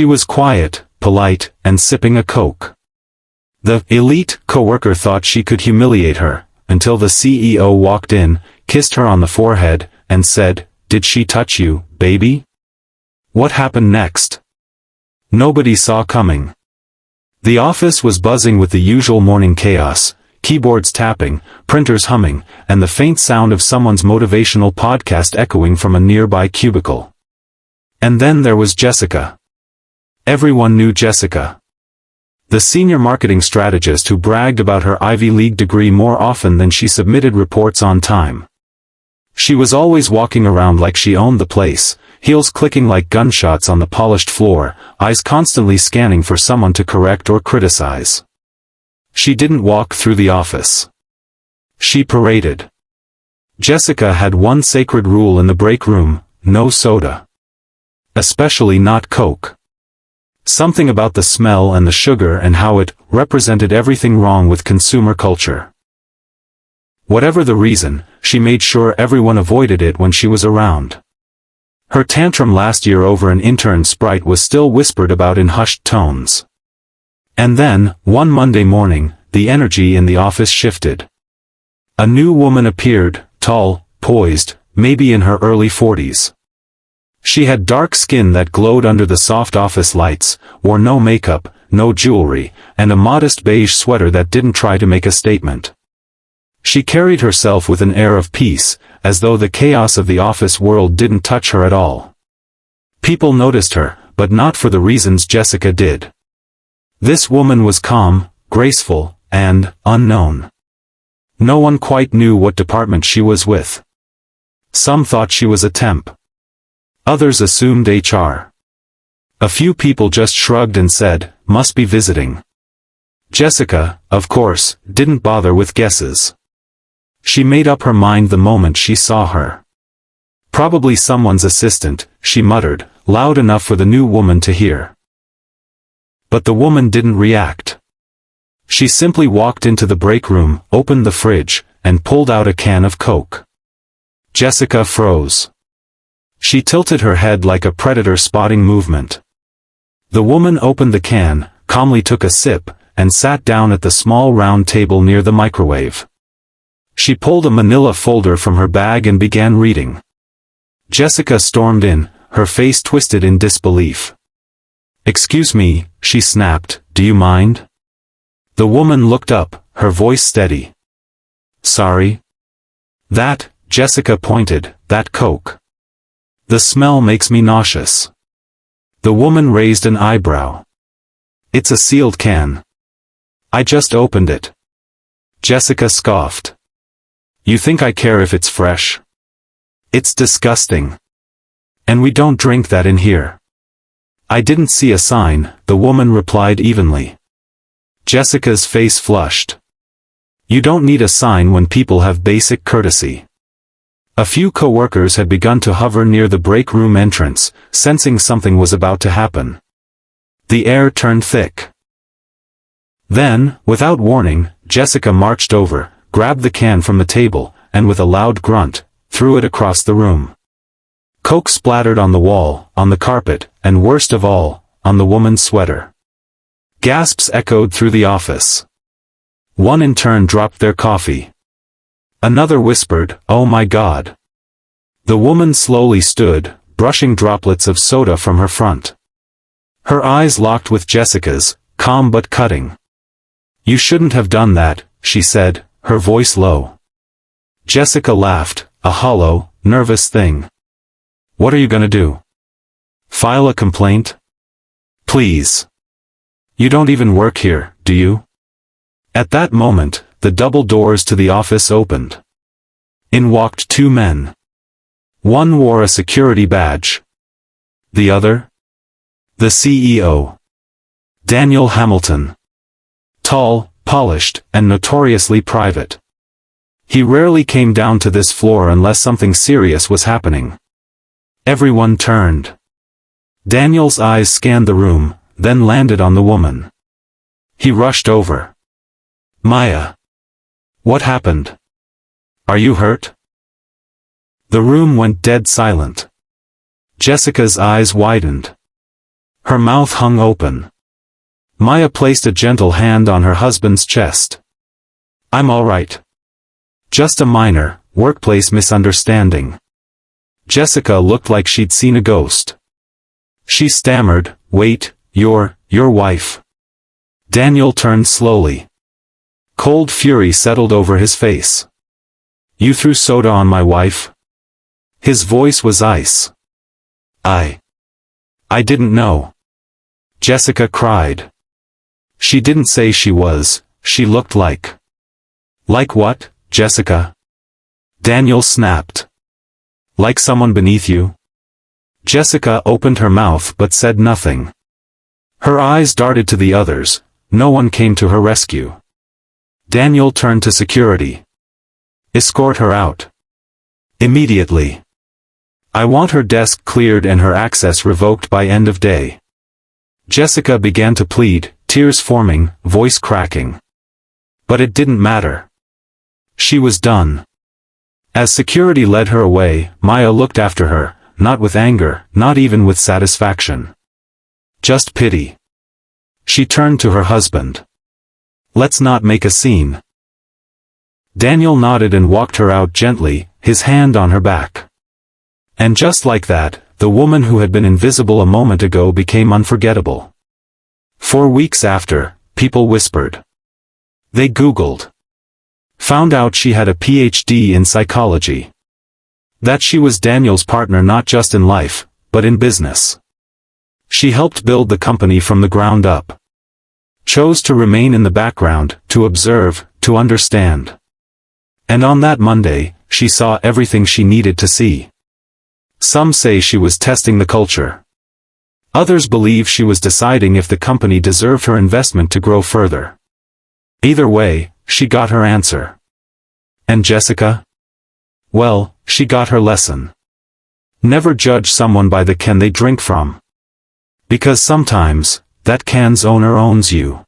She was quiet, polite, and sipping a Coke. The elite coworker thought she could humiliate her, until the CEO walked in, kissed her on the forehead, and said, "Did she touch you, baby?" What happened next? Nobody saw coming. The office was buzzing with the usual morning chaos, keyboards tapping, printers humming, and the faint sound of someone's motivational podcast echoing from a nearby cubicle. And then there was Jessica. Everyone knew Jessica. The senior marketing strategist who bragged about her Ivy League degree more often than she submitted reports on time. She was always walking around like she owned the place, heels clicking like gunshots on the polished floor, eyes constantly scanning for someone to correct or criticize. She didn't walk through the office. She paraded. Jessica had one sacred rule in the break room: no soda. Especially not Coke. Something about the smell and the sugar and how it represented everything wrong with consumer culture. Whatever the reason, she made sure everyone avoided it when she was around. Her tantrum last year over an intern sprite was still whispered about in hushed tones. And then, one Monday morning, the energy in the office shifted. A new woman appeared, tall, poised, maybe in her early 40s. She had dark skin that glowed under the soft office lights, wore no makeup, no jewelry, and a modest beige sweater that didn't try to make a statement. She carried herself with an air of peace, as though the chaos of the office world didn't touch her at all. People noticed her, but not for the reasons Jessica did. This woman was calm, graceful, and unknown. No one quite knew what department she was with. Some thought she was a temp. Others assumed HR. A few people just shrugged and said, "Must be visiting." Jessica, of course, didn't bother with guesses. She made up her mind the moment she saw her. "Probably someone's assistant," she muttered, loud enough for the new woman to hear. But the woman didn't react. She simply walked into the break room, opened the fridge, and pulled out a can of Coke. Jessica froze. She tilted her head like a predator spotting movement. The woman opened the can, calmly took a sip, and sat down at the small round table near the microwave. She pulled a manila folder from her bag and began reading. Jessica stormed in, her face twisted in disbelief. "Excuse me," she snapped, "do you mind?" The woman looked up, her voice steady. "Sorry?" "That," Jessica pointed, "that Coke. The smell makes me nauseous." The woman raised an eyebrow. "It's a sealed can. I just opened it." Jessica scoffed. "You think I care if it's fresh? It's disgusting. And we don't drink that in here." "I didn't see a sign," the woman replied evenly. Jessica's face flushed. "You don't need a sign when people have basic courtesy." A few coworkers had begun to hover near the break room entrance, sensing something was about to happen. The air turned thick. Then, without warning, Jessica marched over, grabbed the can from the table, and with a loud grunt, threw it across the room. Coke splattered on the wall, on the carpet, and worst of all, on the woman's sweater. Gasps echoed through the office. One in turn dropped their coffee. Another whispered, "Oh my God." The woman slowly stood, brushing droplets of soda from her front. Her eyes locked with Jessica's, calm but cutting. "You shouldn't have done that," she said, her voice low. Jessica laughed, a hollow, nervous thing. "What are you gonna do? File a complaint? Please. You don't even work here, do you?" At that moment, the double doors to the office opened. In walked two men. One wore a security badge. The other? The CEO. Daniel Hamilton. Tall, polished, and notoriously private. He rarely came down to this floor unless something serious was happening. Everyone turned. Daniel's eyes scanned the room, then landed on the woman. He rushed over. "Maya. What happened? Are you hurt?" The room went dead silent. Jessica's eyes widened. Her mouth hung open. Maya placed a gentle hand on her husband's chest. I'm all right. Just a minor, workplace misunderstanding. Jessica looked like she'd seen a ghost. She stammered, wait, your wife. Daniel turned slowly. Cold fury settled over his face. You threw soda on my wife? His voice was ice. I didn't know. Jessica cried. She didn't say she was, she looked like. Like what, Jessica? Daniel snapped. Like someone beneath you? Jessica opened her mouth but said nothing. Her eyes darted to the others, no one came to her rescue. Daniel turned to security. Escort her out. Immediately. I want her desk cleared and her access revoked by end of day. Jessica began to plead, tears forming, voice cracking. But it didn't matter. She was done. As security led her away, Maya looked after her, not with anger, not even with satisfaction. Just pity. She turned to her husband. Let's not make a scene. Daniel nodded and walked her out gently, his hand on her back. And just like that, the woman who had been invisible a moment ago became unforgettable. 4 weeks after, people whispered. They Googled. Found out she had a PhD in psychology. That she was Daniel's partner not just in life, but in business. She helped build the company from the ground up. Chose to remain in the background, to observe, to understand. And on that Monday, she saw everything she needed to see. Some say she was testing the culture. Others believe she was deciding if the company deserved her investment to grow further. Either way, she got her answer. And Jessica? Well, she got her lesson. Never judge someone by the can they drink from. Because sometimes, that can's owner owns you.